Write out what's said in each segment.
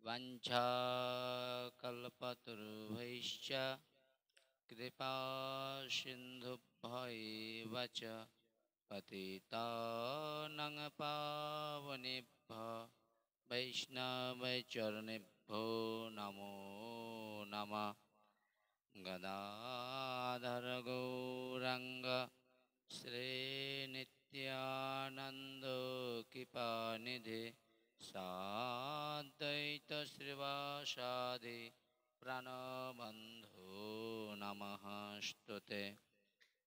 वञ्चाकल्पतरुभ्यश्च कृपा सिन्धुभ्यैव च पतितानं पावनेभ्यो वैष्णवचरणेभ्यो नमो नमः। गदाधर गौरंग श्रीनित्यानंद कृपानिधि साद्वैत श्रीवासादि प्रणबंधो नमः स्तुते।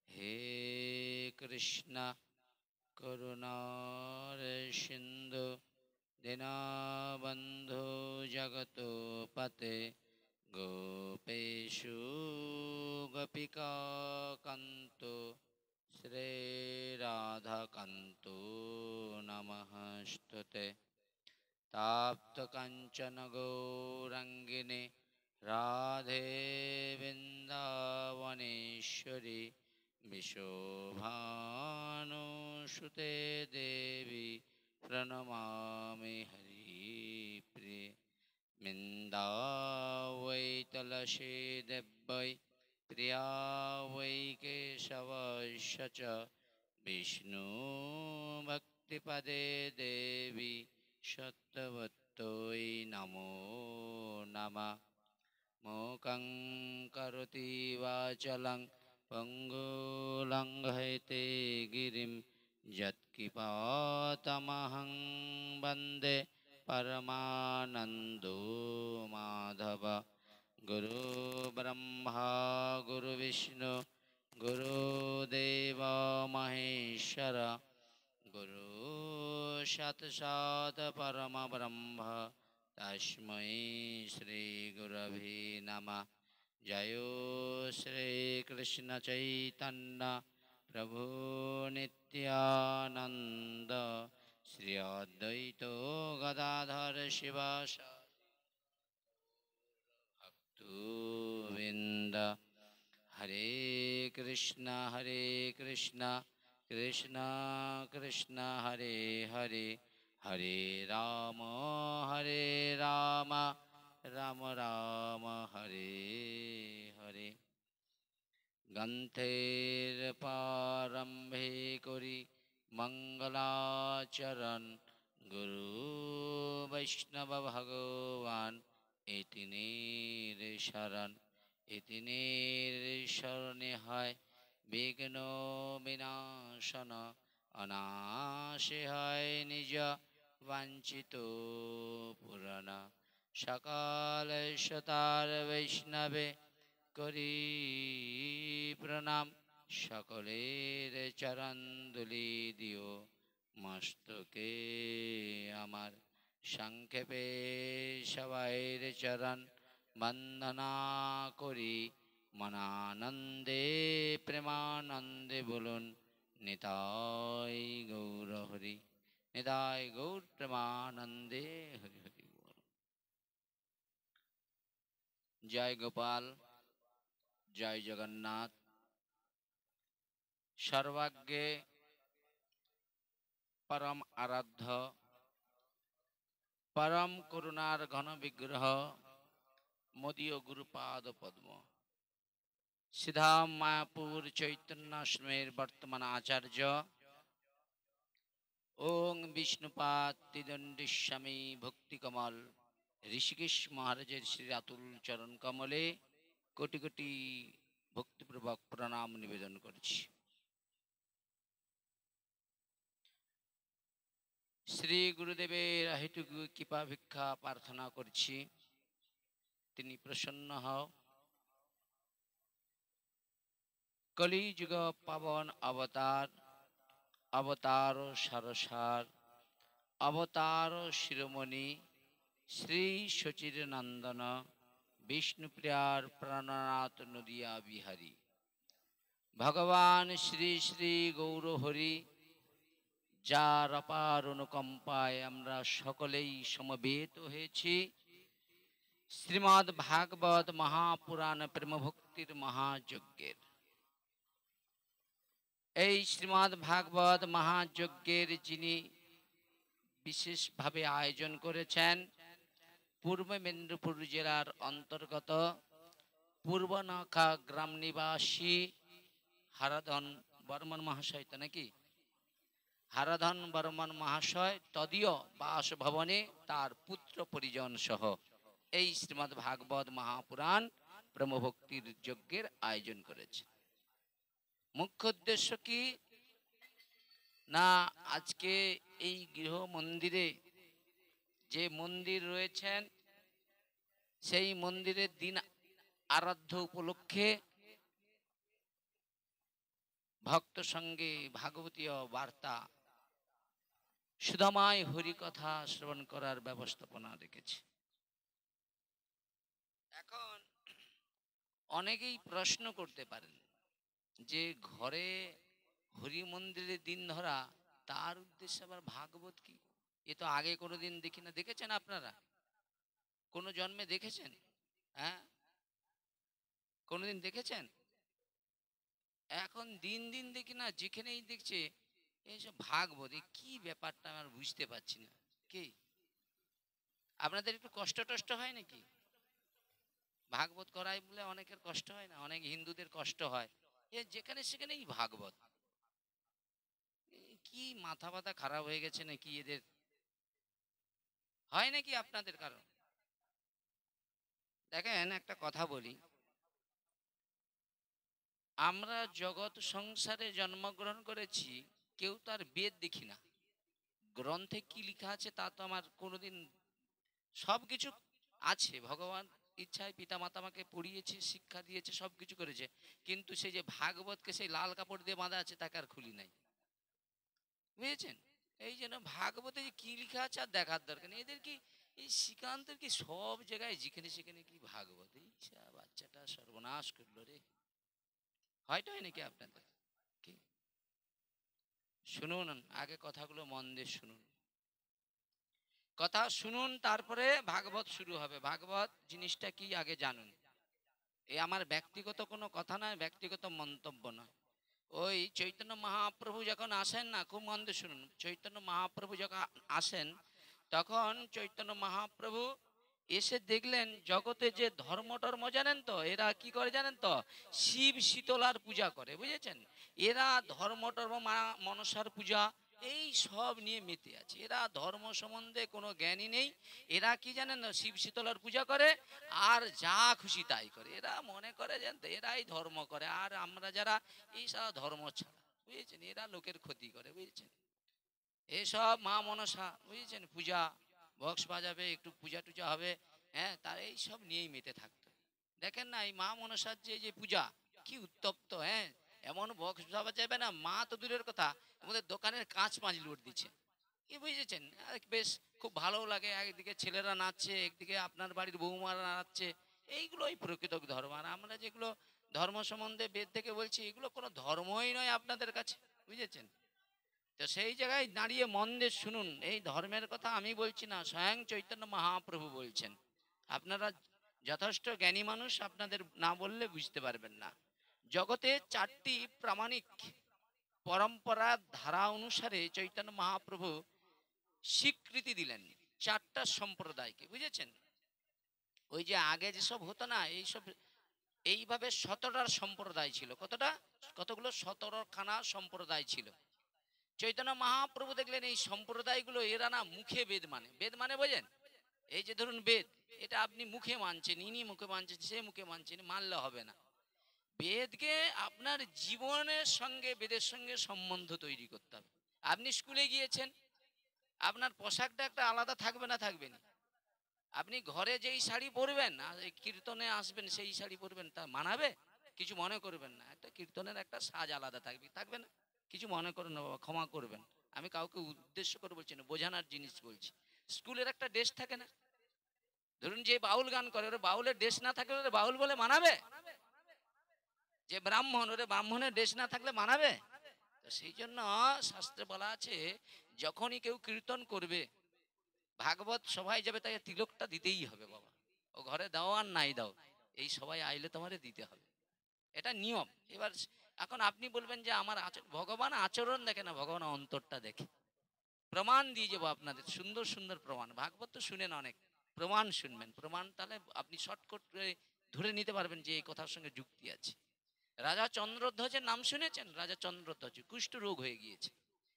हे कृष्ण करुणा सिंधु दीनबंधु जगतोपते गोपेशु गोपिकान्तो श्रीराधाकान्तो नमस्तुते। ताप्तकाञ्चन गौरङ्गिनि राधे वृन्दावनेश्वरि विशोभानुसुते देवी प्रणमामि हरिप्रिये। मिन्दा वै तुलसी देव्यै प्रिया वै केशवस्य च विष्णु भक्तिपदे देवी सत्यवत्यै नमो नमः। मूकं करोति वाचालं पङ्गुलं लङ्घयते गिरिं यत्कृपातमहं वन्दे परमानन्दो माधव। गुरु ब्रह्मा गुरु विष्णु गुरुदेव महेश्वर गुरु साक्षात् परम ब्रह्म तस्मै श्री गुरवे नमः। जय श्री कृष्ण चैतन्य प्रभु नित्यानंद श्री अद्वैत गदाधर शिवासादि भक्तवृंद। हरे कृष्ण कृष्ण कृष्ण हरे हरे हरे राम राम राम हरे हरे। ग्रंथेर प्रारंभे करि मंगलाचरण गुरु वैष्णव भगवान इति शरण इति शरणे है विघ्न विनाशन अनाशे है निज वांछित पुराण सकाल शतार वैष्णवे करी प्रणाम सकलेर चरण दुली दिओ मस्तके आमार संक्षेपे सबाइर चरण वंदना करी मनानंदे प्रेमानंदे बोलुन निताय गौर हरि निताय गौर प्रेमानंदे हरि हरि बोल। जय गोपाल जय जगन्नाथ। सर्वाग्रे परम आराध्य परम करुणार घन विग्रह मोदीय गुरुपाद पद्म सीधा मायापुर चैतन्याश्रमेर वर्तमान आचार्य ओं विष्णुपाद त्रिदंडी स्वामी भक्ति कमल ऋषिकेश महाराजेर श्री अतुल चरण कमले कोटि कोटि भक्तिपूर्वक प्रणाम निवेदन करछि। श्री गुरुदेवेर हेतुकु कृपा भिक्षा प्रार्थना करछि तिनि प्रसन्न हओ। कलिजुग पावन अवतार अवतार सरसार अवतार शिरोमणि श्री सचिर नंदन विष्णुप्रियार प्राणनाथ नदिया बिहारी भगवान श्री श्री गौर हरि जार अपार अनुकम्पाय आमरा सकलेई समवेत हয়েছি श्रीमद् भागवत महापुराण प्रेम भक्तिर महायज्ञेर এই শ্রীমদ্ ভাগবত মহাযজ্ঞের যিনি বিশেষভাবে আয়োজন করেছেন পূর্ব মেদিনীপুর জেলার অন্তর্গত পূর্বনাখা গ্রাম নিবাসী হারাধন বর্মন মহাশয়, তো নাকি হারাধন বর্মন মহাশয় তদীয় বাসভবনে তার পুত্র পরিজন সহ এই শ্রীমদ্ ভাগবত মহাপুরাণ ব্রহ্মভক্তির যজ্ঞের আয়োজন করেছে। মুখ্য উদ্দেশ্য কি না, আজকে এই গৃহ মন্দিরে যে মন্দির রয়েছেন সেই মন্দিরের দিন আরাধ্য উপলক্ষে ভক্ত সঙ্গে ভাগবতীয় বার্তা সুধাময় হরিকথা শ্রবণ করার ব্যবস্থাপনা রেখেছে। এখন অনেকেই প্রশ্ন করতে পারেন যে ঘরে হরি মন্দিরে দিন ধরা, তার উদ্দেশ্যে আবার ভাগবত কি? এ তো আগে কোনোদিন দেখি না। দেখেছেন আপনারা? কোনো জন্মে দেখেছেন? হ্যাঁ, কোনোদিন দেখেছেন? এখন দিন দিন দেখি না, যেখানেই দেখছে এইসব ভাগবত, কি ব্যাপারটা আমার বুঝতে পারছি না। কি আপনাদের একটু কষ্ট টষ্ট হয় নাকি? ভাগবত করাই বলে অনেকের কষ্ট হয় না? অনেক হিন্দুদের কষ্ট হয়, এ যেখানে সেখানেই ভাগবত। কি মাথা ব্যথা খারাপ হয়ে গেছে নাকি এদের? হয় নাকি আপনাদের কারণ? দেখেন, একটা কথা বলি, আমরা জগৎ সংসারে জন্মগ্রহণ করেছি, কেউ তার বেদ দেখি না। গ্রন্থে কি লেখা আছে তা তো আমার কোনোদিন, সবকিছু আছে ভগবান ইচ্ছায়, পিতা মাতা আমাকে পড়িয়েছে, শিক্ষা দিয়েছে, সবকিছু করেছে, কিন্তু সেই যে ভাগবতকে সেই লাল কাপড় দিয়ে বাঁধা আছে তাকে আর খুলি নাই। বুঝেছেন? এই জন্য ভাগবতে যে কি লেখা আছে আর দেখার দরকার নেই। এদের কি এই শ্রীকান্তের কি সব জায়গায় যেখানে সেখানে কি ভাগবত? এই বাচ্চাটা সর্বনাশ করলো রে। হয়তো হয় নাকি আপনাদের? কি শুনুন, আগে কথাগুলো মন দিয়ে শুনুন, কথা শুনুন, তারপরে ভাগবত শুরু হবে। ভাগবত জিনিসটা কি আগে জানুন। এই আমার ব্যক্তিগত কোনো কথা নয়, ব্যক্তিগত মন্তব্য নয়। ওই চৈতন্য মহাপ্রভু যখন আসেন না, খুব মন দিয়ে শুনুন, চৈতন্য মহাপ্রভু যখন আসেন তখন চৈতন্য মহাপ্রভু এসে দেখলেন জগতে যে ধর্ম টর্ম, জানেন তো এরা কি করে জানেন তো? শিব শীতলার পূজা করে, বুঝেছেন? এরা ধর্ম টর্ম মনসার পূজা এই সব নিয়ে মেতে আছে। এরা ধর্ম সম্বন্ধে কোনো জ্ঞানই নেই। এরা কি জানেন না, শিব শীতলার পূজা করে আর যা খুশি তাই করে। এরা মনে করে জানেন তো এরাই ধর্ম করে, আর আমরা যারা এই সব ধর্ম ছাড়া, বুঝেছেন, এরা লোকের ক্ষতি করে, বুঝেছেন? এসব মা মনসা, বুঝেছেন, পূজা, বক্স বাজাবে, একটু পূজা টুজা হবে, হ্যাঁ, তার এই সব নিয়েই মেতে থাকতো। দেখেন না, এই মা মনসার যে যে পূজা কি উত্তপ্ত, হ্যাঁ, এমন বক্স বাজাবে না, মা তো দূরের কথা, আমাদের দোকানের কাঁচ পাঁচ লুট দিচ্ছে, কি বুঝেছেন? আর বেশ খুব ভালো লাগে, একদিকে ছেলেরা নাচছে, একদিকে আপনার বাড়ির বৌমারা নাচছে। এইগুলোই প্রকৃত ধর্ম। আর আমরা যেগুলো ধর্ম সম্বন্ধে বেদ থেকে বলছি, এগুলো কোনো ধর্মই নয় আপনাদের কাছে, বুঝেছেন? তো সেই জায়গায় দাঁড়িয়ে মন দিয়ে শুনুন, এই ধর্মের কথা আমি বলছি না, স্বয়ং চৈতন্য মহাপ্রভু বলছেন। আপনারা যথেষ্ট জ্ঞানী মানুষ, আপনাদের না বললে বুঝতে পারবেন না। জগতে চারটি প্রামাণিক পরম্পরার ধারা অনুসারে চৈতন্য মহাপ্রভু স্বীকৃতি দিলেন চারটা সম্প্রদায়কে, বুঝেছেন? ওই যে আগে যেসব হতো না, এইসব এইভাবে 17টার সম্প্রদায় ছিল। কতটা? কতগুলো? 17খানা সম্প্রদায় ছিল। চৈতন্য মহাপ্রভু দেখলেন এই সম্প্রদায়গুলো এরা না মুখে বেদ মানে। বেদ মানে বোঝেন? এই যে ধরুন বেদ, এটা আপনি মুখে মানছেন, ইনি মুখে মানছেন, সে মুখে মানছেন, মানলে হবে না। বেদকে আপনার জীবনের সঙ্গে, বেদের সঙ্গে সম্বন্ধ তৈরি করতে হবে। আপনি স্কুলে গিয়েছেন, আপনার পোশাকটা একটা আলাদা থাকবে না? থাকবে না। আপনি ঘরে যেই শাড়ি পরবেন আর কীর্তনে আসবেন সেই শাড়ি পরবেন, তা মানাবে? কিছু মনে করবেন না, একটা কীর্তনের একটা সাজ আলাদা থাকবে, থাকবে না? কিছু মনে করেন না বাবা, ক্ষমা করবেন, আমি কাউকে উদ্দেশ্য করে বলছি না, বোঝানোর জিনিস বলছি। স্কুলের একটা ড্রেস থাকে না? ধরুন যে বাউল গান করে, ওরা বাউলের ড্রেস না থাকলে ওরা বাউল বলে মানাবে? যে ব্রাহ্মণ, ওরা ব্রাহ্মণের ড্রেস না থাকলে মানাবে? তো সেই জন্য শাস্ত্রে বলা আছে, যখনই কেউ কীর্তন করবে, ভাগবত সবাই যাবে, তাই তিলকটা দিতেই হবে বাবা। ও ঘরে দাও আর নাই দাও, এই সবাই আইলে তোমারে দিতে হবে, এটা নিয়ম। এবার এখন আপনি বলবেন যে আমার ভগবান আচরণ দেখে না, ভগবান অন্তরটা দেখে। প্রমাণ দিয়ে যাবো আপনাদের, সুন্দর সুন্দর প্রমাণ। ভাগবত তো শুনেন অনেক, প্রমাণ শুনবেন, প্রমাণ তাহলে আপনি শর্টকাট ধরে নিতে পারবেন যে এই কথার সঙ্গে যুক্তি আছে। রাজা চন্দ্রধ্বজের নাম শুনেছেন? রাজা চন্দ্রধ্বজ কুষ্ঠ রোগ হয়ে গিয়েছে।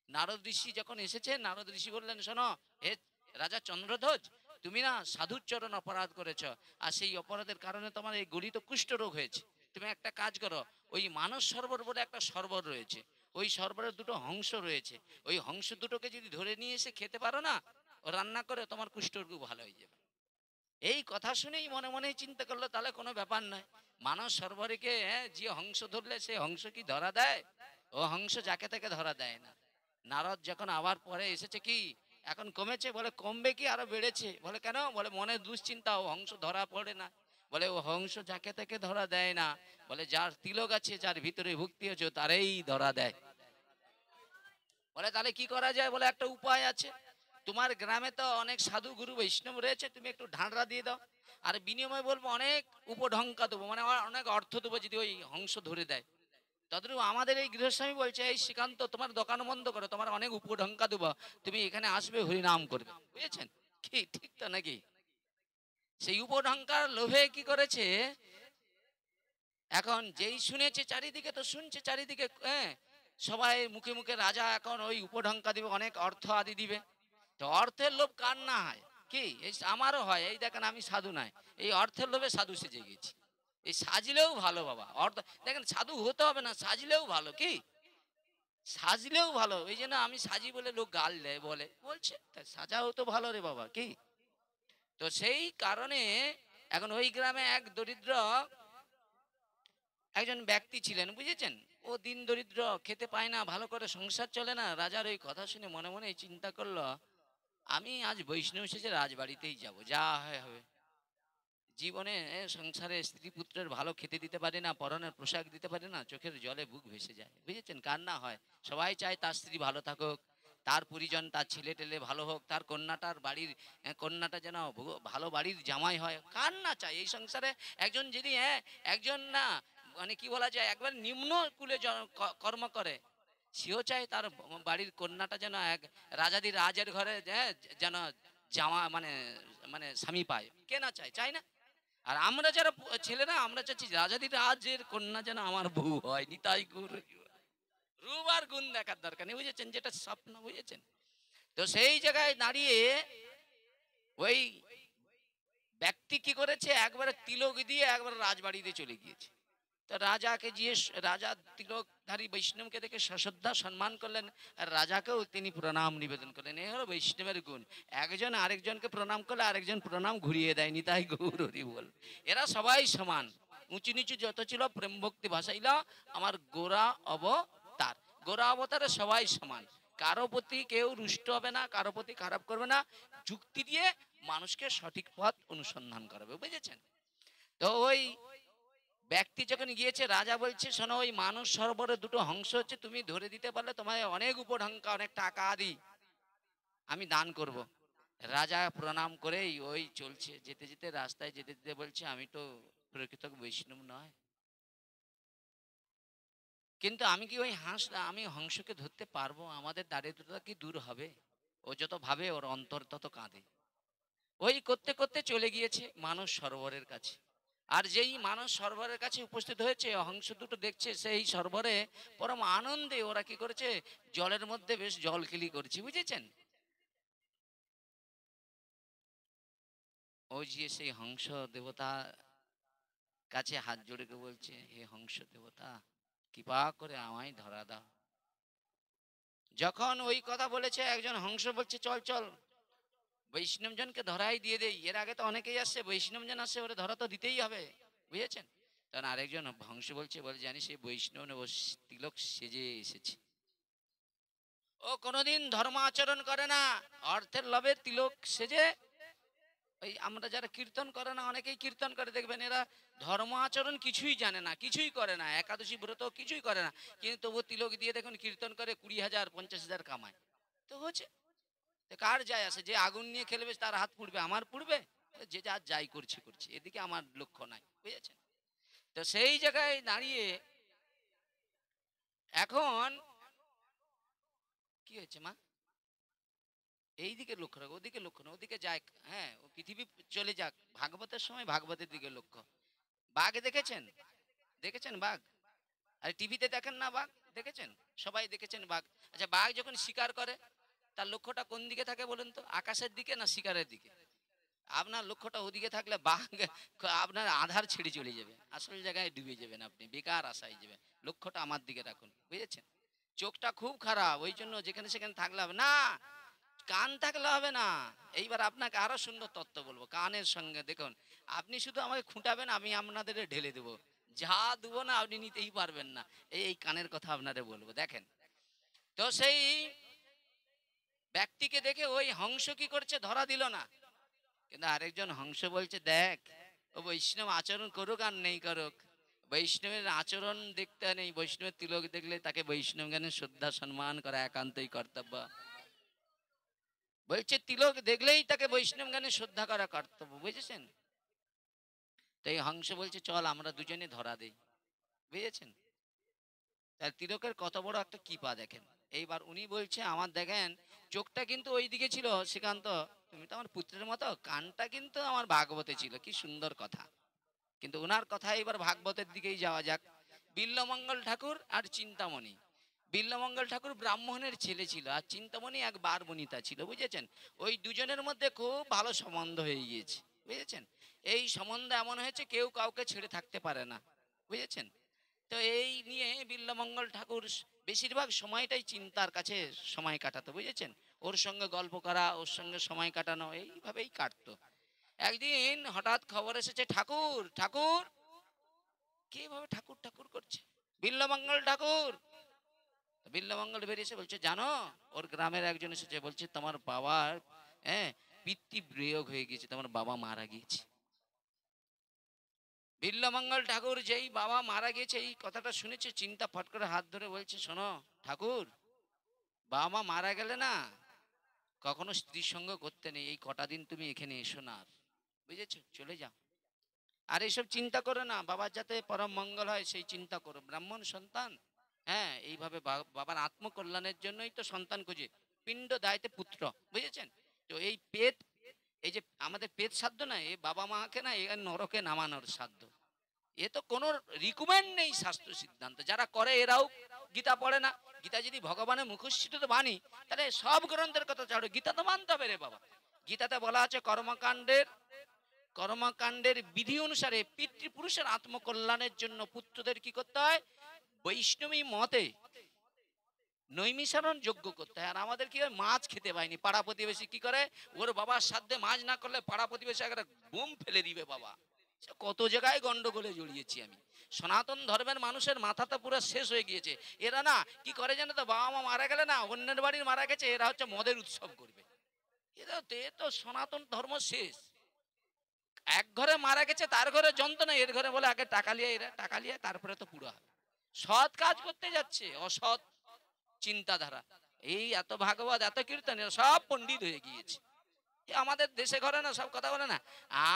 নারদ ঋষি যখন এসেছে, নারদ ঋষি বললেন, শোনো হে রাজা চন্দ্রধ্বজ, তুমি না সাধুচরণ অপরাধ করেছ, আর সেই অপরাধের কারণে তোমার এই গলিত কুষ্ঠ রোগ হয়েছে। তুমি একটা কাজ করো, ওই মানস সরোবর বলে একটা সরোবর রয়েছে, ওই সরোবরের দুটো হংস রয়েছে, ওই হংস দুটোকে যদি ধরে নিয়ে এসে খেতে পারো না, ও রান্না করে, তোমার কুষ্ঠ রোগ ভালো হয়ে যাবে। এই কথা শুনেই মনে মনে চিন্তা করলো, তাহলে কোনো ব্যাপার নয়, মানস সরোবরকে যে হংস ধরলে সে হংস কি ধরা দেয়? ও হংস যাকে তাকে ধরা দেয় না। নারদ যখন আবার পরে এসেছে, কি এখন কমেছে? বলে কমবে কি, আরো বেড়েছে। বলে কেন? বলে মনে দুশ্চিন্তা, ও হংস ধরা পড়ে না। বলে ও হংস যাকে তাকে ধরা দেয় না, বলে যার তিলক আছে, যার ভিতরে ভক্তি আছে, তারই ধরা দেয়। বলে তাহলে কি করা যায়? বলে একটা উপায় আছে, তোমার গ্রামে তো অনেক সাধু গুরু বৈষ্ণব রয়েছে, তুমি একটু ঢাঁড়রা দিয়ে দাও, আর বিনিময় বলবো অনেক উপঢঙ্কা দেবো, মানে অনেক অর্থ দেবো যদি ওই হংস ধরে দেয়। তদ্রূপ আমাদের এই গৃহস্বামী বলছে, এই শ্রীকান্ত, তোমার দোকান বন্ধ করো, তোমার অনেক উপঢঙ্কা দেবো, তুমি এখানে আসবে, হরিনাম করবে। বুঝেছেন কি? ঠিক তো নাকি? সেই উপঢঙ্কার লোভে কি করেছে, এখন যেই শুনেছে চারিদিকে, তো শুনছে চারিদিকে, সবাই মুখে মুখে রাজা এখন ওই উপঢঙ্কা দিবে, অনেক অর্থ আদি দিবে। তো অর্থের লোভ কার না হয়? কি এই আমারও হয়, এই দেখেন আমি সাধু নাই, এই অর্থের লোভে সাধু সেজে গেছি। এই সাজলেও ভালো বাবা, অর্থ দেখেন, সাধু হতে হবে না, সাজলেও ভালো। কি সাজলেও ভালো, এই জন্য আমি সাজি বলে লোক গাল দেয়, বলে বলছে সাজাও তো ভালো রে বাবা। কি তো সেই কারণে এখন ওই গ্রামে এক দরিদ্র একজন ব্যক্তি ছিলেন, বুঝেছেন? ও দিন দরিদ্র, খেতে পায় না, ভালো করে সংসার চলে না। রাজার ওই কথা শুনে মনে মনে চিন্তা করলো, আমি আজ বৈষ্ণব সেজে রাজবাড়িতেই যাব, যা হয় হবে। জীবনে সংসারে স্ত্রী পুত্রের ভালো খেতে দিতে পারে না, পরনের পোশাক দিতে পারে না, চোখের জলে বুক ভেসে যায়। বুঝেছেন? কান্না হয়। সবাই চায় তার স্ত্রী ভালো থাকুক, তার পরিজন, তার ছেলে টেলে ভালো হোক, তার কন্যাটার বাড়ির কন্যাটা যেন ভালো বাড়ির জামাই হয়, কান্না চায় এই সংসারে। একজন যদি একজন না, মানে কি বলা যায়, একবার নিম্ন কুলে কর্ম করে, সেও চায় তার বাড়ির কন্যাটা যেন এক রাজাদি রাজের ঘরে যেন জামা, মানে মানে স্বামী পায়। কে না চায়? চায় না? আর আমরা যারা ছেলেরা, আমরা চাচ্ছি রাজাদি রাজের কন্যা যেন আমার বউ হয়। নিতাই গুর রূপ আর গুণ দেখার দরকার নেই, বুঝেছেন? যেটা স্বপ্ন, বুঝেছেন? তো সেই জায়গায় দাঁড়িয়ে ওই ব্যক্তি কি করেছে, একবারে তিলক দিয়ে একবার রাজবাড়িতে চলে গিয়েছে। তো রাজাকে জিজ্ঞেস, রাজা তিলকধারী বৈষ্ণবকে দেখে সশ্রদ্ধা সম্মান করলেন, আর রাজাকেও তিনি প্রণাম নিবেদন করলেন। এই হলো বৈষ্ণবের গুণ। একজন আরেকজনকে প্রণাম করলে আরেকজন প্রণাম ঘুরিয়ে দেয়নি, তাই গৌর হরি বল। এরা সবাই সমান, উঁচু নিচু যত ছিল প্রেম ভক্তি ভাসাইলা আমার গোরা অবতার। গোরা অবতারে সবাই সমান, কারো প্রতি কেউ রুষ্ট হবে না, কারো প্রতি খারাপ করবে না, যুক্তি দিয়ে মানুষকে সঠিক পথ অনুসন্ধান করাবে। বুঝেছেন? তো ওই ব্যক্তি যখন গিয়েছে, রাজা বলছে, শোনো, ওই মানস সরোবরে দুটো হংস হচ্ছে, তুমি ধরে দিতে পারলে তোমায় অনেক উপঢঙ্কা, অনেক টাকা আদি আমি দান করব। রাজা প্রণাম করেই ওই চলছে, যেতে যেতে রাস্তায় যেতে যেতে বলছে, আমি তো প্রকৃত বৈষ্ণব নয়, কিন্তু আমি কি ওই আমি হংসকে ধরতে পারবো? আমাদের দারিদ্রতা কি দূর হবে? ও যত ভাবে, ওর অন্তর তত কাঁদে। ওই করতে করতে চলে গিয়েছে মানস সরোবরের কাছে। আর যেই মানস সরোবরের কাছে উপস্থিত হয়েছে, হংস দুটো দেখছে সেই সরোবরে পরম আনন্দে ওরা কি করেছে, জলের মধ্যে বেশ জলকেলি করছে। বুঝেছেন? ওই যে সেই হংস দেবতা কাছে হাত জোড়ে বলছে, হে হংস দেবতা, কৃপা করে আমায় ধরা দাও। যখন ওই কথা বলেছে, একজন হংস বলছে, চল চল, বৈষ্ণবজনকে ধরাই দিয়ে দেই। এর আগে তো অনেকেই আসছে, বৈষ্ণবজন আসছে, ওরে ধরা তো দিতেই হবে। বুঝেছেন? তখন আরেকজন হংস বলছে, বলে জানিস এই বৈষ্ণব ও তিলক সেজে এসেছে, ও কোনোদিন ধর্ম আচরণ করে না, অর্থের লোভে তিলক সেজে। ওই আমরা যারা কীর্তন করে না, অনেকেই কীর্তন করে, দেখবেন এরা ধর্ম আচরণ কিছুই জানে না, কিছুই করে না, একাদশী ব্রত কিছুই করে না, কিন্তু তবু তিলক দিয়ে দেখুন কীর্তন করে 20,000 50,000 কামায়। তো হচ্ছে, কার যায় আসে? যে আগুন নিয়ে খেলবে তার হাত পুড়বে, আমার পুড়বে? যে যার যাই করছে করছে, এদিকে আমার লক্ষ্য নাই। বুঝেছেন? তো সেই জায়গায় দাঁড়িয়ে এখন কি হয়েছে মা? এইদিকে লক্ষ্য রাখো, ওদিকে লক্ষ্য না, ওদিকে যাক। হ্যাঁ, ও পৃথিবী চলে যাক, ভাগবতের সময় ভাগবতের দিকে লক্ষ্য। বাঘ দেখেছেন? দেখেছেন বাঘ? আর টিভিতে দেখেন না বাঘ? দেখেছেন? সবাই দেখেছেন বাঘ। আচ্ছা, বাঘ যখন শিকার করে তার লক্ষ্যটা কোন দিকে থাকে বলুন তো? আকাশের দিকে না শিকারের দিকে? আপনার লক্ষ্যটা ওদিকে থাকলে বাঘ আপনার আধার ছেড়ে চলে যাবে, আসল জায়গায় ডুবে যাবেন, আপনি বেকার আশায় যাবেন। লক্ষ্যটা আমার দিকে রাখুন, বুঝেছেন? চোখটা খুব খারাপ, ওই জন্য যেখানে সেখানে থাকলে হবে না। কান থাকলে হবে না। এইবার আপনাকে আরো সুন্দর তত্ত্ব বলবো কানের সঙ্গে। দেখুন, আপনি শুধু আমাকে খুঁটাবেন, আমি আপনাদের ঢেলে দেবো। যা দেবো না আপনি নিতেই পারবেন না। এই কানের কথা আপনাদের বলবো, দেখেন। তো সেই ব্যক্তিকে দেখে ওই হংস কি করছে, ধরা দিল না। কিন্তু আরেকজন হংস বলছে, দেখ, ও বৈষ্ণব আচরণ করুক আর নেই করুক, বৈষ্ণবের আচরণ দেখতে নেই, বৈষ্ণবের তিলক দেখলে তাকে বৈষ্ণব জ্ঞানের শ্রদ্ধা সম্মান করা একান্তই কর্তব্য। বলছে তিলক দেখলেই তাকে বৈষ্ণব জ্ঞানে শ্রদ্ধা করা কর্তব্য, বুঝেছেন? তো এই হংস বলছে, চল আমরা দুজনে ধরা দেই, বুঝেছেন? তার তিলকের কত বড় একটা কৃপা দেখেন। এইবার উনি বলছে, আমার দেখেন চোখটা কিন্তু ওই দিকে ছিল, শ্রীকান্ত তুমি তো আমার পুত্রের মতো, কানটা কিন্তু আমার ভাগবতে ছিল, কি সুন্দর কথা। কিন্তু ওনার কথা এবার ভাগবতের দিকেই যাওয়া যাক। বিল্লমঙ্গল ঠাকুর আর চিন্তামণি। বিল্লমঙ্গল ঠাকুর ব্রাহ্মণের ছেলে ছিল, আর চিন্তামণি এক বার বনিতা ছিল, বুঝেছেন? ওই দুজনের মধ্যে খুব ভালো সম্বন্ধ হয়ে গিয়েছে, বুঝেছেন? এই সম্বন্ধ এমন হয়েছে কেউ কাউকে ছেড়ে থাকতে পারে না, বুঝেছেন? তো এই নিয়ে বিল্লমঙ্গল ঠাকুর বেশিরভাগ সময়টাই চিন্তার কাছে সময় কাটাতো, বুঝেছেন? ওর সঙ্গে গল্প করা, ওর সঙ্গে সময় কাটানো, এইভাবেই কাটতো। একদিন হঠাৎ খবর এসেছে, ঠাকুর ঠাকুর, কে ভাবে ঠাকুর ঠাকুর করছে? বিল্লমঙ্গল ঠাকুর। বিল্লমঙ্গল বেরিয়েছে, বলছে, জানো ওর গ্রামের একজন এসেছে, বলছে তোমার বাবার, হ্যাঁ, পিতৃ বিয়োগ হয়ে গিয়েছে, তোমার বাবা মারা গিয়েছে। বিল্লমঙ্গল ঠাকুর যেই বাবা মারা গেছে এই কথাটা শুনেছে, চিন্তা ফট করে হাত ধরে বলছে, শোনো ঠাকুর, বাবা মা মারা গেলে না কখনো স্ত্রীর সঙ্গ করতে নেই, এই কটা দিন তুমি এখানে এসো না আর, বুঝেছো? চলে যাও। আর এইসব চিন্তা করো না, বাবার যাতে পরম মঙ্গল হয় সেই চিন্তা করো, ব্রাহ্মণ সন্তান। হ্যাঁ, এইভাবে বাবার আত্মকল্যাণের জন্যই তো সন্তান খুঁজে, পিণ্ড দায়তে পুত্র, বুঝেছেন? তো এই পেট, এই যে আমাদের পেট সাধ্য না, এ বাবা মাকে না এ নরকে নামানোর সাধ্য। এ তো কোনো রিকমেন্ড নেই শাস্ত্র সিদ্ধান্ত, যারা করে এরাও গীতা পড়ে না। গীতা যদি ভগবানের মুখশ্রিত বাণী, তাহলে সব গ্রন্থের কথা ছাড়ো, গীতা তো মানতে হবে রে বাবা। গীতাতে বলা আছে কর্মকাণ্ডের বিধি অনুসারে পিতৃপুরুষের আত্মকল্যাণের জন্য পুত্রদের কি করতে হয়, বৈষ্ণবী মতে নৈমিষারণ যোগ্য করতে হয়। আর আমাদের কি হয়, মাছ খেতে পায়নি, পাড়া প্রতিবেশী কি করে, ওর বাবার সাধ্যে মাছ না করলে পাড়া প্রতিবেশী একটা বোম ফেলে দিবে বাবা। কত জায়গায় গন্ডগোলে জড়িয়েছি আমি। সনাতন ধর্মের মানুষের মাথা তো পুরো শেষ হয়ে গিয়েছে। এরা না কি করে জানো তো, বাবা মা মারা গেলে না অন্যের বাড়ির মারা গেছে, এরা হচ্ছে মদের উৎসব করবে। এ তো সনাতন ধর্ম শেষ। এক ঘরে মারা গেছে, তার ঘরে যন্ত্রণা, এর ঘরে বলে আগে টাকা লিয়ে, এরা টাকা লিয়ে তারপরে তো পুরো হবে। সৎ কাজ করতে যাচ্ছে, অসৎ চিন্তাধারা। এই এত ভাগবত এত কীর্তন, সব পণ্ডিত হয়ে গিয়েছে। আমাদের দেশে ঘরে না সব কথা বলে না।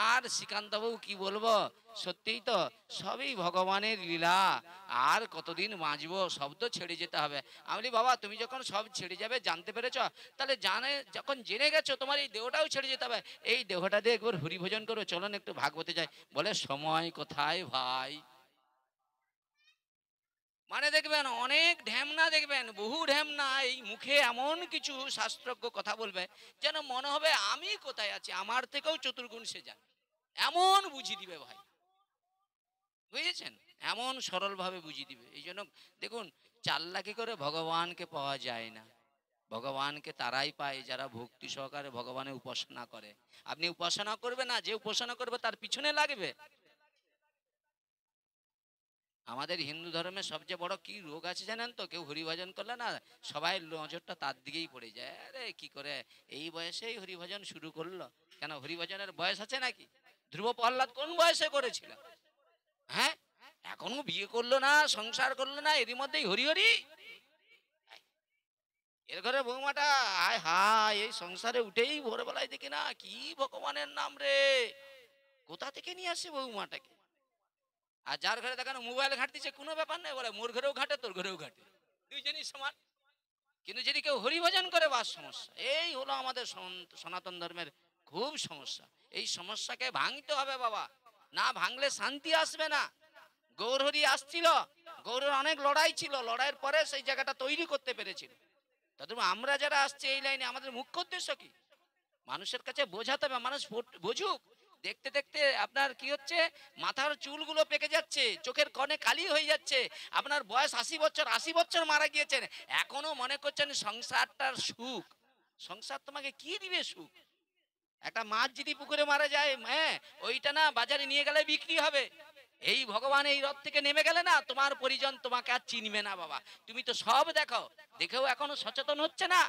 আর শ্রীকান্ত বাবু কি বলবো, সত্যিই তো সবই ভগবানের লীলা। আর কতদিন বাঁচবো, সব তো ছেড়ে যেতে হবে। আমি বলি, বাবা তুমি যখন সব ছেড়ে যাবে জানতে পেরেছ, তাহলে যখন জেনে গেছো তোমার এই দেহটাও ছেড়ে যেতে হবে, এই দেহটা দিয়ে একবার হরিভোজন করো, চলুন একটু ভাগবতে যাই। বলে, সময় কোথায় ভাই? মানে দেখবেন অনেক ঢ্যামনা, দেখবেন বহু ঢ্যামনা এই মুখে এমন কিছু শাস্ত্রজ্ঞ কথা বলবে যেন মনে হবে আমি কোথায় আছি, আমার থেকেও চতুর্গুণ সে জানে, এমন বুঝিয়ে দিবে ভাই, বুঝেছেন? এমন সরল ভাবে বুঝিয়ে দিবে। এই জন্য দেখুন, চাল্লাকি করে ভগবানকে পাওয়া যায় না। ভগবানকে তারাই পায় যারা ভক্তি সহকারে ভগবানের উপাসনা করে। আপনি উপাসনা করবে না, যে উপাসনা করবে তার পিছনে লাগবে। আমাদের হিন্দু ধর্মের সবচেয়ে বড় কি রোগ আছে জানেন তো? কেউ হরিভজন করলে না সবাই নজরটা তার দিকেই পড়ে যায়। আরে কি করে এই বয়সেই হরিভজন শুরু করলো? কেন হরিভজনের বয়স আছে নাকি? ধ্রুব প্রহ্লাদ কোন বয়সে করেছিল? হ্যাঁ, এখনো বিয়ে করলো না, সংসার করলো না, এরই মধ্যেই হরি হরি। এর ঘরে বৌমাটা হায় হায়, এই সংসারে উঠেই ভোরবেলায় দেখি না কি ভগবানের নাম রে, কোথা থেকে নিয়ে আসে বৌমাটাকে। আর যার ঘরে দেখানো মোবাইল ঘাটতিছে কোনো ব্যাপার নেই, বলে মোর ঘরেও ঘাটে তোর ঘরেও ঘাটে, দুইজনই সমান। কিন্তু যদি কেউ হরিভজন করে বাস সমস্যা। এই হলো আমাদের সনাতন ধর্মের খুব সমস্যা। এই সমস্যাকে ভাঙতে হবে বাবা, না ভাঙলে শান্তি আসবে না। গৌরহরি আসছিল, গৌরের অনেক লড়াই ছিল, লড়াইয়ের পরে সেই জায়গাটা তৈরি করতে পেরেছিল। তবে আমরা যারা আসছে এই লাইনে, আমাদের মুখ্য উদ্দেশ্য কি? মানুষের কাছে বোঝাতে হবে, মানুষ বুঝুক। দেখতে দেখতে আপনার কি হচ্ছে, মাথার চুলগুলো পেকে যাচ্ছে, চোখের কনে কালি হয়ে যাচ্ছে। আপনার বয়স 80 বছর, 80 বছর মারা গিয়েছেন, এখনো মনে করছেন সংসারটার সুখ। সংসার তোমাকে কি দিবে সুখ? একটা মাছ যদি পুকুরে মারা যায়, হ্যাঁ, ওইটা না বাজারে নিয়ে গেলে বিক্রি হবে। এই ভগবান এই রথ থেকে নেমে গেলে না, তোমার পরিজন তোমাকে আর চিনবে না বাবা। তুমি তো সব দেখো, দেখেও এখনো সচেতন হচ্ছে না।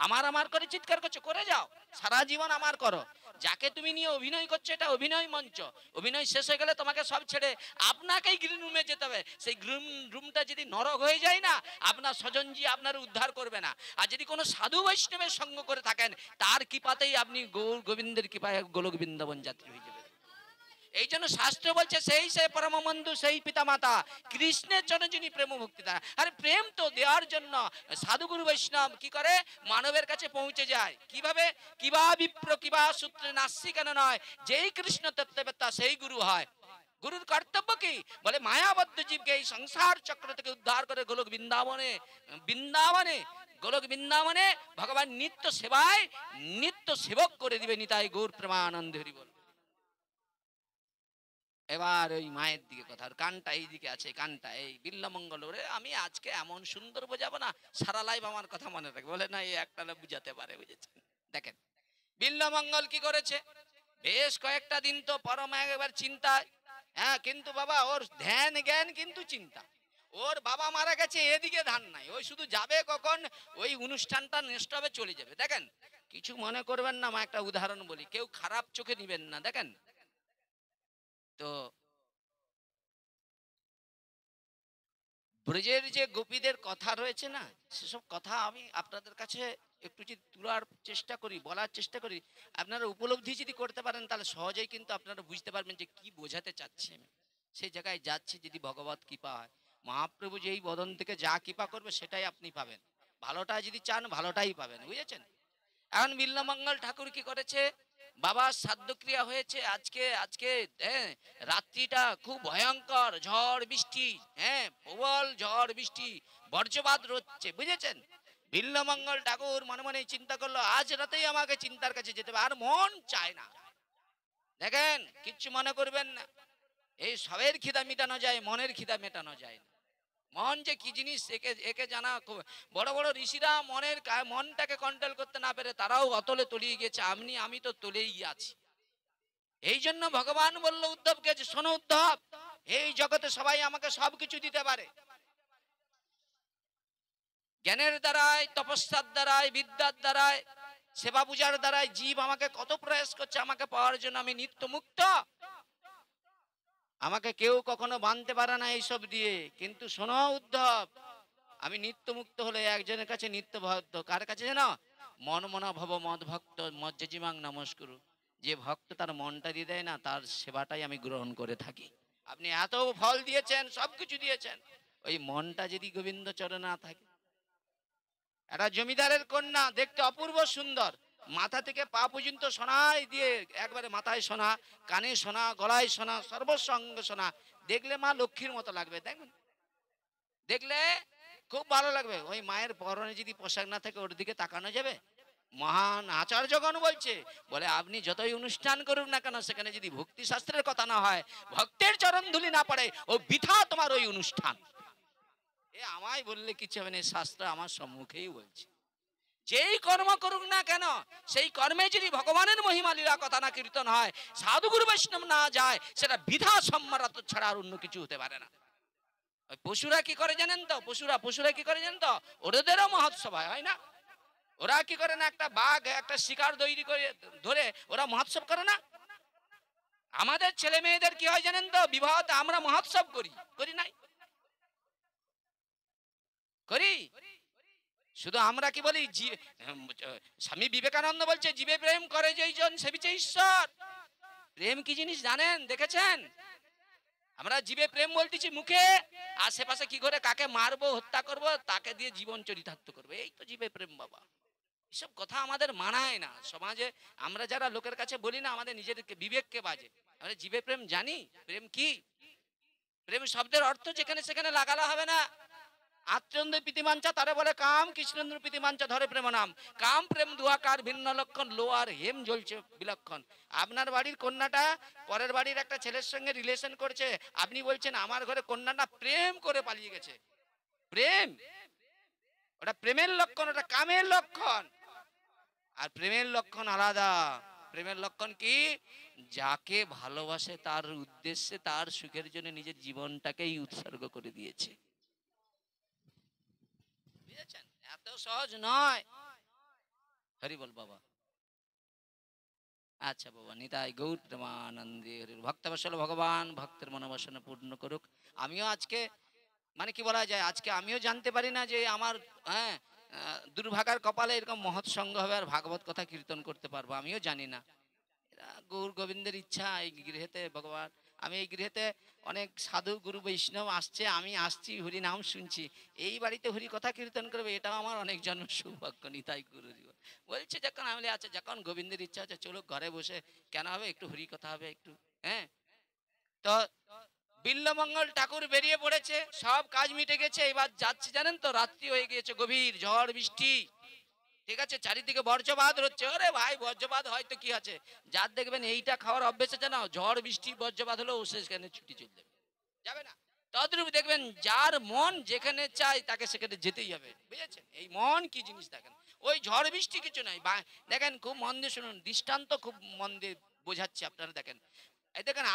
আমার আমার করে চিৎকার করছো, করে যাও, সারা জীবন আমার করো। যাকে তুমি নিয়ে অভিনয় করছো, এটা অভিনয় মঞ্চ। অভিনয় শেষ হয়ে গেলে তোমাকে সব ছেড়ে আপনাকেই গ্রিন রুমে যেতে হবে। সেই গ্রিন রুমটা যদি নরক হয়ে যায় না, আপনার স্বজনজি আপনার উদ্ধার করবে না। আর যদি কোনো সাধু বৈষ্ণবের সঙ্গ করে থাকেন, তার কৃপাতেই আপনি গৌর গোবিন্দের কৃপায় গোলক বৃন্দাবন যাত্রী হয়ে যাবেন। এই জন্য শাস্ত্র বলছে, সেই সে পরম বন্ধু, সেই পিতা মাতা, কৃষ্ণের জন্য যিনি প্রেম ভক্তি দ্বারা। আরে প্রেম তো দেওয়ার জন্য সাধুগুরু বৈষ্ণব কি করে, মানবের কাছে পৌঁছে যায়। কিভাবে? কিবা বিপ্র কিবা সূত্রে নাস্যি কেন নয়, যেই কৃষ্ণ তত্ত্ববেত্তা সেই গুরু হয়। গুরুর কর্তব্য কি? বলে মায়াবদ্ধ জীবকে এই সংসার চক্র থেকে উদ্ধার করে গোলক বৃন্দাবনে, বৃন্দাবনে গোলক বৃন্দাবনে ভগবান নিত্য সেবায় নিত্য সেবক করে দিবে। নিতাই গৌর প্রেমানন্দ হরি বল। এবার ওই মায়ের দিকে কথা, কানটা এই দিকে আছে, কানটা এই বিল্লমঙ্গল। ওরে আমি আজকে এমন সুন্দর বোঝাবো না, সারা লাইভ আমার কথা মনে রাখবে। বলে না, এই একটা বুঝাতে পারে, বুঝেছেন? দেখেন বিল্লমঙ্গল কি করেছে। বেশ কয়েকটা দিন তো পরম একবার চিন্তায়, হ্যাঁ, কিন্তু বাবা ওর ধ্যান জ্ঞান কিন্তু চিন্তা। ওর বাবা মারা গেছে, এদিকে ধান নাই, ওই শুধু যাবে কখন ওই অনুষ্ঠানটা নষ্ট হবে, চলে যাবে। দেখেন, কিছু মনে করবেন না, মা একটা উদাহরণ বলি, কেউ খারাপ চোখে নিবেন না। দেখেন তো ব্রজের যে গোপীদের কথা রয়েছে না, সেসব কথা আমি আপনাদের কাছে একটু যদি তোলার চেষ্টা করি, বলার চেষ্টা করি, আপনারা উপলব্ধি যদি করতে পারেন, তাহলে সহজেই কিন্তু আপনারা বুঝতে পারবেন যে কি বোঝাতে চাচ্ছি আমি। সেই জায়গায় যাচ্ছি যদি ভগবত কৃপা হয়। মহাপ্রভু যে এই বদন থেকে যা কৃপা করবে সেটাই আপনি পাবেন। ভালোটা যদি চান, ভালোটাই পাবেন, বুঝেছেন? এখন বিল্লমঙ্গল ঠাকুর কি করেছে, বাবার শ্রাদ্ধক্রিয়া হয়েছে আজকে। আজকে হ্যাঁ, রাত্রিটা খুব ভয়ঙ্কর, ঝড় বৃষ্টি, হ্যাঁ, প্রবল ঝড় বৃষ্টি, বজ্রপাত হচ্ছে, বুঝেছেন? বিল্লমঙ্গল ঠাকুর মনে মনে চিন্তা করলো, আজ রাতেই আমাকে চিন্তার কাছে যেতে হবে, আর মন চায় না। দেখেন, কিচ্ছু মনে করবেন না, এই সবের খিদা মেটানো যায়, মনের খিদা মেটানো যায় না। মন যে কি জিনিস, একে একে জানা খুব। বড় বড় ঋষিরা মনটাকে কন্ট্রোল করতে না পেরে তারাও অতলে তলিয়ে গেছে, আমি তো তলেই আছি। এই জন্য ভগবান বলল উদ্ধবকে যে, শোনো উদ্ধব, এই জগতে সবাই আমাকে সবকিছু দিতে পারে, জ্ঞানের দ্বারাই, তপস্যার দ্বারাই, বিদ্যার দ্বারাই, সেবা পূজার দ্বারাই জীব আমাকে কত প্রয়াস করছে আমাকে পাওয়ার জন্য। আমি নিত্য মুক্ত, আমাকে কেউ কখনো বাঁধতে পারে না এইসব দিয়ে। কিন্তু শোনো উদ্ধব, আমি নিত্য মুক্ত হলে একজনের কাছে নিত্য ভক্ত। কার কাছে জানো? মন মনা ভব মদ ভক্ত মজ্জজিমাং নমস্কুরু। যে ভক্ত তার মনটা দিয়ে দেয় না, তার সেবাটাই আমি গ্রহণ করে থাকি। আপনি এত ফল দিয়েছেন, সবকিছু দিয়েছেন, ওই মনটা যদি গোবিন্দ চরণে না থাকে। একটা জমিদারের কন্যা দেখতে অপূর্ব সুন্দর, মাথা থেকে পা পর্যন্ত সোনায় দিয়ে, একবারে মাথায় সোনা, কানে সোনা, গলায় সোনা, সর্বস্ব অঙ্গ সোনা। দেখলে মা লক্ষ্মীর মতো লাগবে, দেখবেন, দেখলে খুব ভালো লাগবে। ওই মায়ের পরনে যদি পোশাক না থাকে, ওর দিকে তাকানো যাবে? মহান আচার্যগণ বলছে, বলে আপনি যতই অনুষ্ঠান করুন না কেন, সেখানে যদি ভক্তি শাস্ত্রের কথা না হয়, ভক্তের চরণ ধুলি না পড়ে, ও বৃথা তোমার ওই অনুষ্ঠান। এ আমায় বললে কিছু হবে না, শাস্ত্র আমার সম্মুখেই বলছে। যেই কর্ম করুক না কেন, সেই কর্মে যদি ভগবানের মহিমা লীলা কথা না কীর্তন হয়, সাধুগুরু বৈষ্ণব না যায়, সেটা বৃথা সম্মানিত ছাড়া আর অন্য কিছু হতে পারে না। পশুরা কি করে জানেন তো? পশুরা কি করে জানেন তো? ওদেরও মহোৎসব হয় না? ওরা কি করে না, একটা বাঘ একটা শিকার তৈরি করে ধরে ওরা মহোৎসব করে না? আমাদের ছেলে মেয়েদের কি হয় জানেন তো? বিবাহতে আমরা মহোৎসব করি, করি নাই? করি। শুধু আমরা কি বলি, স্বামী বিবেকানন্দ বলছে, জীবে প্রেম করে যেইজন সেবিছে ঈশ্বর। প্রেম কি জিনিস জানেন, দেখেছেন? আমরা জীবে প্রেম বলতেছি মুখে, আশেপাশে কি করে কাকে মারবো হত্যা করব তাকে দিয়ে জীবন চরিতার্থ করবো, এই তো জীবে প্রেম বাবা। এসব কথা আমাদের মানায় না সমাজে। আমরা যারা লোকের কাছে বলি না, আমাদের নিজেদেরকে বিবেককে বাজে। আমরা জীবে প্রেম জানি, প্রেম কি? প্রেম শব্দের অর্থ যেখানে সেখানে লাগালা হবে না। আত্মন্দ্র প্রীতিমাঞ্চা তারে বলে কাম, কৃষ্ণেন্দ্র প্রীতিমাঞ্চা ধরে প্রেম নাম। কাম প্রেম দুয়াকার ভিন্ন লক্ষণ, লো আর হেম জ্বলছে বিলক্ষণ। আপনার বাড়ির কন্যাটা পরের বাড়ির একটা ছেলের সঙ্গে রিলেশন করছে, আপনি বলছেন আমার ঘরে কন্যাটা প্রেম করে পালিয়ে গেছে। প্রেম ওটা প্রেমের লক্ষণ, ওটা কামের লক্ষণ। আর প্রেমের লক্ষণ আলাদা। প্রেমের লক্ষণ কি? যাকে ভালোবাসে তার উদ্দেশ্যে, তার সুখের জন্য নিজের জীবনটাকেই উৎসর্গ করে দিয়েছে। বুঝেছেন? এত সহজ নয়। হরি বল বাবা। আচ্ছা বাবা, নিতাই গৌর প্রেমানন্দে হরির ভক্তবৎসল ভগবান ভক্তের মনোবাসনা পূর্ণ করুক। আমিও আজকে মানে কি বলা যায়, আজকে আমিও জানতে পারি না যে আমার হ্যাঁ দুর্ভাগার কপালে এরকম মহৎ সঙ্গ হবে আর ভাগবত কথা কীর্তন করতে পারবো, আমিও জানি না। এরা গৌর গোবিন্দের ইচ্ছা এই গৃহেতে ভগবান। আমি এই গৃহেতে অনেক সাধু গুরু বৈষ্ণব আসছে, আমি আসছি হরি নাম শুনছি, এই বাড়িতে হরি কথা কীর্তন করবে, এটাও আমার অনেক জন্ম সৌভাগ্য। নিতাই গুরু বলছে যখন আমি আছে, যখন গোবিন্দের ইচ্ছা আছে চলো ঘরে বসে কেন হবে, একটু হরি কথা হবে একটু। হ্যাঁ, তো বিল্লমঙ্গল ঠাকুর বেরিয়ে পড়েছে, সব কাজ মিটে গেছে, এবার যাচ্ছে জানেন তো, রাত্রি হয়ে গিয়েছে, গভীর ঝড় বৃষ্টি, ঠিক আছে, চারিদিকে বজ্রপাত হচ্ছে। আরে ভাই বজ্রপাত হয়তো কি আছে, যার দেখবেন এইটা খাওয়ার অভ্যেস আছে না, ঝড় বৃষ্টি বজ্রপাত হলেও সেখানে ছুটি চলে যাবে, যাবে না। তদ্রূপ দেখবেন যার মন যেখানে চায় তাকে সেখানে যেতেই হবে, বুঝেছেন? এই মন কি জিনিস দেখেন, ওই ঝড় বৃষ্টি কিছু নাই। দেখেন খুব মন দিয়ে শুনুন, দৃষ্টান্ত খুব মন দিয়ে বোঝাচ্ছি আপনারা দেখেন। এই দেখেন